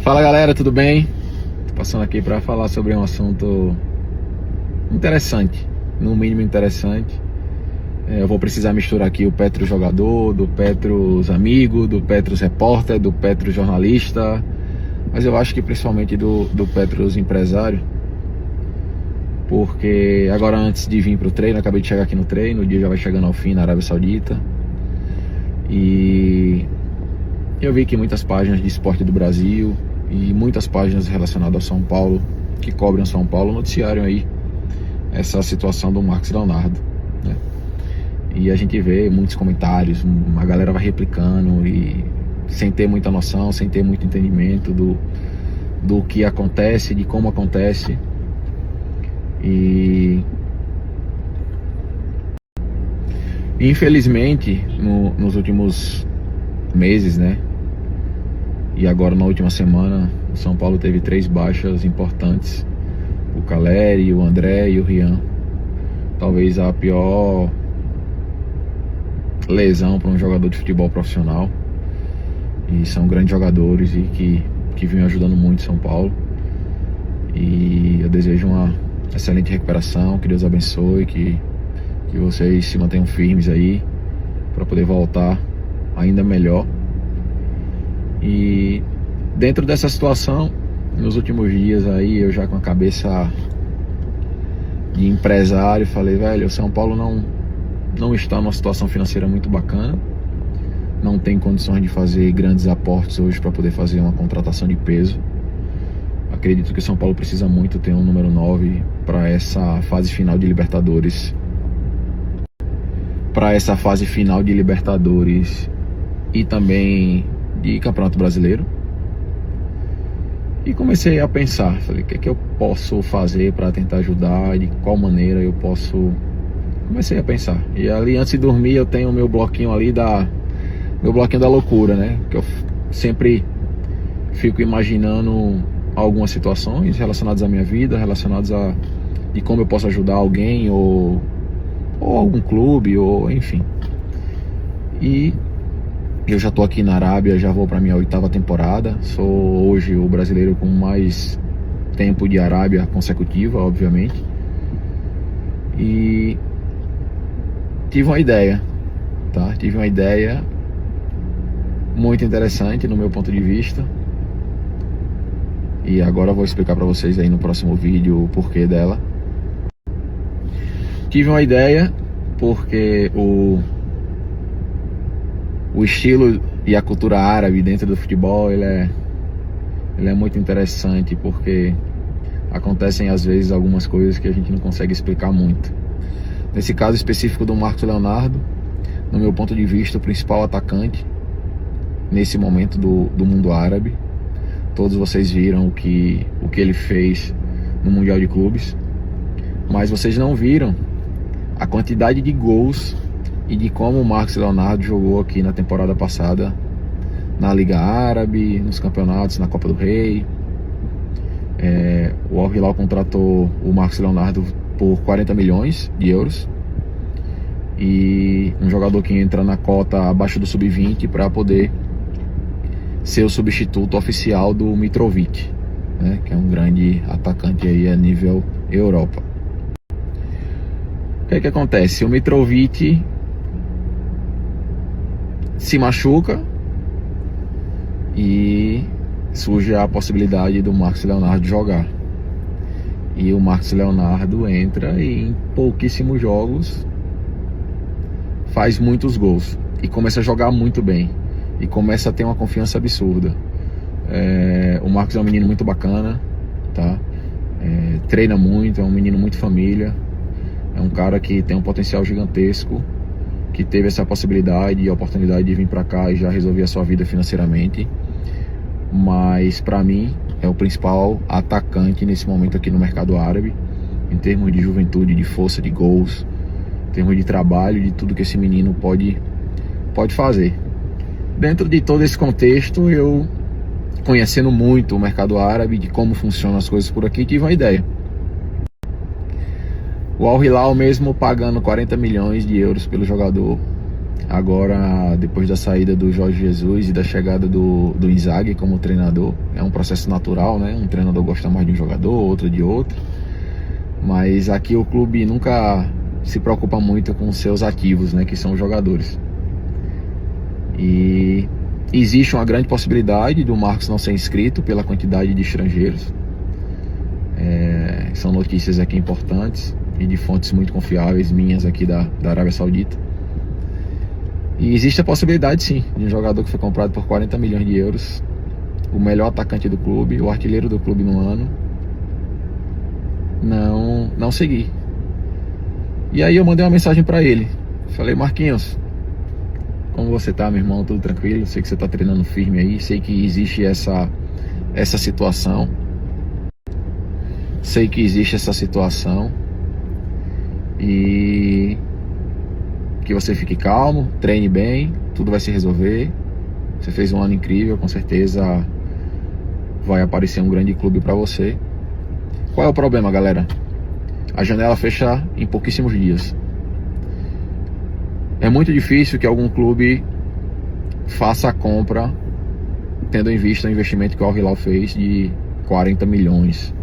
Fala galera, tudo bem? Tô passando aqui para falar sobre um assunto interessante, no mínimo interessante. Eu vou precisar misturar aqui o Petros jogador, do Petros amigo, do Petros repórter, do Petros jornalista, mas eu acho que principalmente do Petros empresário, porque agora antes de vir para o treino, acabei de chegar aqui no treino, o dia já vai chegando ao fim na Arábia Saudita, e eu vi que muitas páginas de esporte do Brasil e muitas páginas relacionadas ao São Paulo, que cobrem o São Paulo, noticiaram aí essa situação do Marcos Leonardo, né? E a gente vê muitos comentários, a galera vai replicando e sem ter muita noção, sem ter muito entendimento do que acontece, de como acontece. E infelizmente nos últimos meses, né, e agora na última semana, o São Paulo teve 3 baixas importantes: o Caleri, o André e o Rian. Talvez a pior lesão para um jogador de futebol profissional, e são grandes jogadores e que vêm ajudando muito São Paulo. E eu desejo uma excelente recuperação, que Deus abençoe, que vocês se mantenham firmes aí para poder voltar ainda melhor. E dentro dessa situação, nos últimos dias aí, eu já com a cabeça de empresário, falei, velho, o São Paulo não está numa situação financeira muito bacana, não tem condições de fazer grandes aportes hoje para poder fazer uma contratação de peso. Acredito que o São Paulo precisa muito ter um número 9 para essa fase final de Libertadores. E também de Campeonato Brasileiro. E comecei a pensar, falei, o que é que eu posso fazer para tentar ajudar, de qual maneira eu posso. Comecei a pensar. E ali antes de dormir eu tenho o meu bloquinho ali meu bloquinho da loucura, né? Que eu sempre fico imaginando algumas situações relacionadas à minha vida, relacionadas a de como eu posso ajudar alguém ou algum clube, ou enfim. E eu já tô aqui na Arábia, já vou para minha 8ª temporada. Sou hoje o brasileiro com mais tempo de Arábia consecutiva, obviamente. E tive uma ideia, tá? Tive uma ideia muito interessante no meu ponto de vista. E agora eu vou explicar para vocês aí no próximo vídeo o porquê dela. Tive uma ideia porque o estilo e a cultura árabe dentro do futebol, ele é muito interessante, porque acontecem às vezes algumas coisas que a gente não consegue explicar muito. Nesse caso específico do Marcos Leonardo, no meu ponto de vista, o principal atacante nesse momento do mundo árabe. Todos vocês viram o que ele fez no Mundial de Clubes, mas vocês não viram a quantidade de gols e de como o Marcos Leonardo jogou aqui na temporada passada na Liga Árabe, nos campeonatos, na Copa do Rei. O Al Hilal contratou o Marcos Leonardo por 40 milhões de euros, e um jogador que entra na cota abaixo do sub-20 para poder ser o substituto oficial do Mitrovic, né, que é um grande atacante aí a nível Europa. O que é que acontece? O Mitrovic se machuca e surge a possibilidade do Marcos Leonardo jogar. E o Marcos Leonardo entra e em pouquíssimos jogos faz muitos gols e começa a jogar muito bem e começa a ter uma confiança absurda. O Marcos é um menino muito bacana, tá? Treina muito, é um menino muito família, é um cara que tem um potencial gigantesco, que teve essa possibilidade e a oportunidade de vir para cá e já resolver a sua vida financeiramente. Mas para mim é o principal atacante nesse momento aqui no mercado árabe, em termos de juventude, de força, de gols, em termos de trabalho, de tudo que esse menino pode fazer. Dentro de todo esse contexto, eu, conhecendo muito o mercado árabe, de como funcionam as coisas por aqui, tive uma ideia. O Al Hilal, mesmo pagando 40 milhões de euros pelo jogador, Agora, depois da saída do Jorge Jesus e da chegada do Inzaghi como treinador, é um processo natural, né? Um treinador gosta mais de um jogador, outro de outro. Mas aqui o clube nunca se preocupa muito com seus ativos, né? Que são os jogadores. E existe uma grande possibilidade do Marcos não ser inscrito pela quantidade de estrangeiros. São notícias aqui importantes e de fontes muito confiáveis minhas aqui da Arábia Saudita. E existe a possibilidade, sim, de um jogador que foi comprado por 40 milhões de euros, o melhor atacante do clube, o artilheiro do clube no ano, não seguir. E aí eu mandei uma mensagem para ele. Falei: Marquinhos, como você tá, meu irmão? Tudo tranquilo? Sei que você tá treinando firme aí. Sei que existe essa situação. Sei que existe essa situação. E que você fique calmo, treine bem, tudo vai se resolver. Você fez um ano incrível, com certeza vai aparecer um grande clube para você. Qual é o problema, galera? A janela fecha em pouquíssimos dias. É muito difícil que algum clube faça a compra tendo em vista o investimento que o Al Hilal fez de 40 milhões.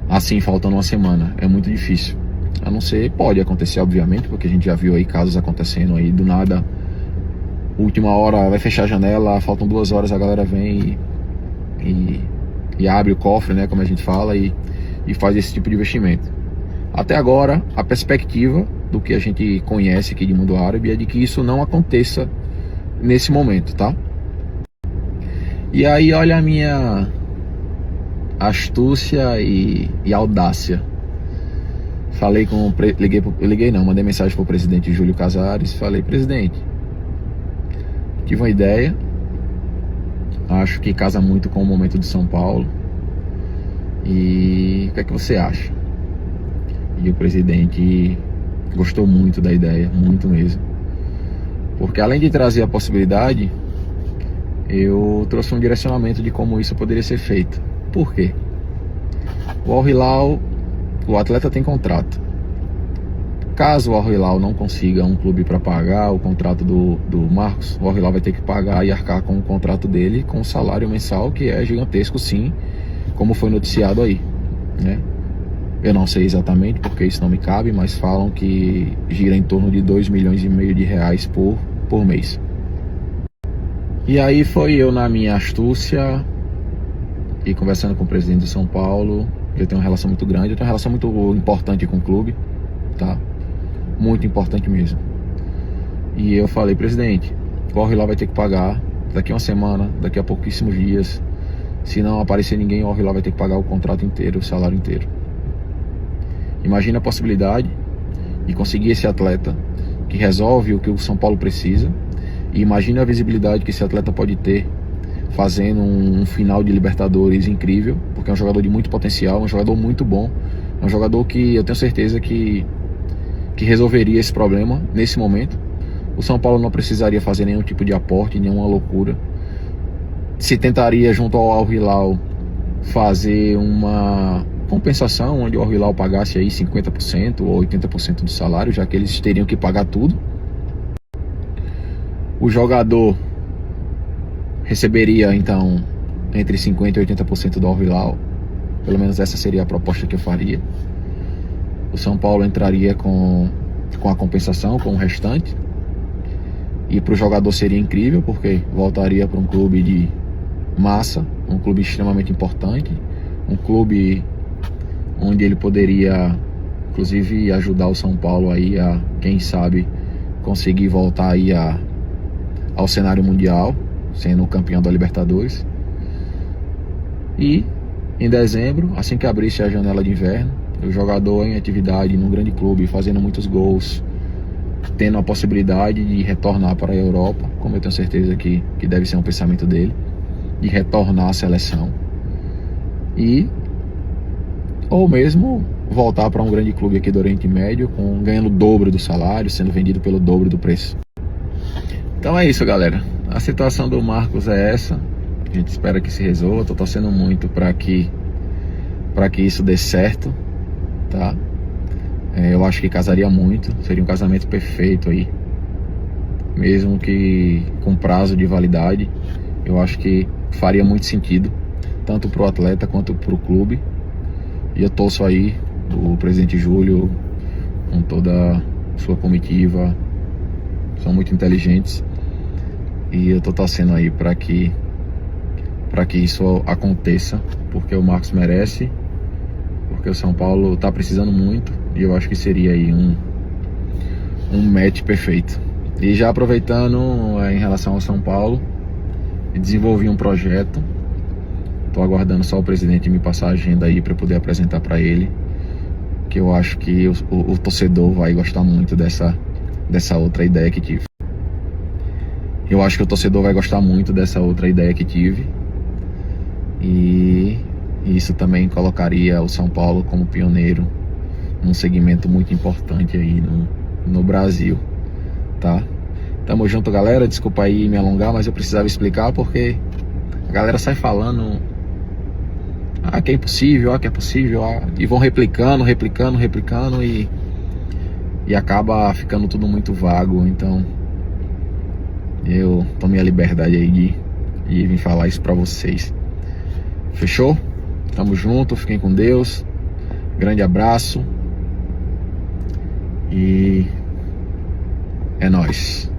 Assim, faltando uma semana. É muito difícil. A não ser, pode acontecer, obviamente, porque a gente já viu aí casos acontecendo aí do nada. Última hora vai fechar a janela, faltam 2 horas, a galera vem e abre o cofre, né, como a gente fala, e faz esse tipo de investimento. Até agora, a perspectiva do que a gente conhece aqui de mundo árabe é de que isso não aconteça nesse momento, tá? E aí, olha a minha astúcia e audácia. Falei com mandei mensagem pro presidente Júlio Casares. Falei: presidente, tive uma ideia, acho que casa muito com o momento de São Paulo, e o que é que você acha? E o presidente gostou muito da ideia, muito mesmo, porque além de trazer a possibilidade, eu trouxe um direcionamento de como isso poderia ser feito. Por quê? O Al Hilal, o atleta tem contrato. Caso o Al Hilal não consiga um clube para pagar o contrato do Marcos, o Al Hilal vai ter que pagar e arcar com o contrato dele, com o salário mensal, que é gigantesco, sim, como foi noticiado aí, né? Eu não sei exatamente, porque isso não me cabe, mas falam que gira em torno de 2,5 milhões de reais por mês. E aí foi eu, na minha astúcia, e conversando com o presidente de São Paulo. Eu tenho uma relação muito grande, eu tenho uma relação muito importante com o clube, tá? Muito importante mesmo. E eu falei: presidente, o Al Hilal vai ter que pagar daqui a uma semana, daqui a pouquíssimos dias. Se não aparecer ninguém, o Al Hilal vai ter que pagar o contrato inteiro, o salário inteiro. Imagina a possibilidade de conseguir esse atleta que resolve o que o São Paulo precisa. E imagina a visibilidade que esse atleta pode ter fazendo um final de Libertadores incrível, porque é um jogador de muito potencial, um jogador muito bom, é um jogador que eu tenho certeza que resolveria esse problema nesse momento. O São Paulo não precisaria fazer nenhum tipo de aporte, nenhuma loucura. Se tentaria, junto ao Al Hilal, fazer uma compensação, onde o Al Hilal pagasse aí 50% ou 80% do salário, já que eles teriam que pagar tudo. O jogador receberia, então, entre 50% e 80% do Al Hilal. Pelo menos essa seria a proposta que eu faria. O São Paulo entraria com a compensação, com o restante. E para o jogador seria incrível, porque voltaria para um clube de massa, um clube extremamente importante, um clube onde ele poderia, inclusive, ajudar o São Paulo aí a, quem sabe, conseguir voltar aí ao cenário mundial, sendo campeão da Libertadores. E em dezembro, assim que abrisse a janela de inverno, o jogador em atividade num grande clube, fazendo muitos gols, tendo a possibilidade de retornar para a Europa, como eu tenho certeza que deve ser um pensamento dele, de retornar à seleção, ou mesmo voltar para um grande clube aqui do Oriente Médio, ganhando o dobro do salário, sendo vendido pelo dobro do preço. Então é isso, galera. A situação do Marcos é essa. A gente espera que se resolva. Tô torcendo muito para que isso dê certo, tá? Eu acho que casaria muito. Seria um casamento perfeito aí mesmo que com prazo de validade. Eu acho que faria muito sentido, tanto para o atleta quanto para o clube. E eu torço aí o presidente Júlio, com toda a sua comitiva, são muito inteligentes, e eu tô torcendo aí para que isso aconteça, porque o Marcos merece, porque o São Paulo tá precisando muito, e eu acho que seria aí um match perfeito. E já aproveitando em relação ao São Paulo, desenvolvi um projeto. Tô aguardando só o presidente me passar a agenda aí para poder apresentar para ele, que eu acho que o torcedor vai gostar muito dessa outra ideia que tive. Eu acho que o torcedor vai gostar muito dessa outra ideia que tive, e isso também colocaria o São Paulo como pioneiro num segmento muito importante aí no Brasil, tá? Tamo junto, galera. Desculpa aí me alongar, mas eu precisava explicar porque a galera sai falando que é impossível, que é possível, e vão replicando e acaba ficando tudo muito vago. Então eu tomei a liberdade aí de vir falar isso pra vocês. Fechou? Tamo junto, fiquem com Deus. Grande abraço e é nóis.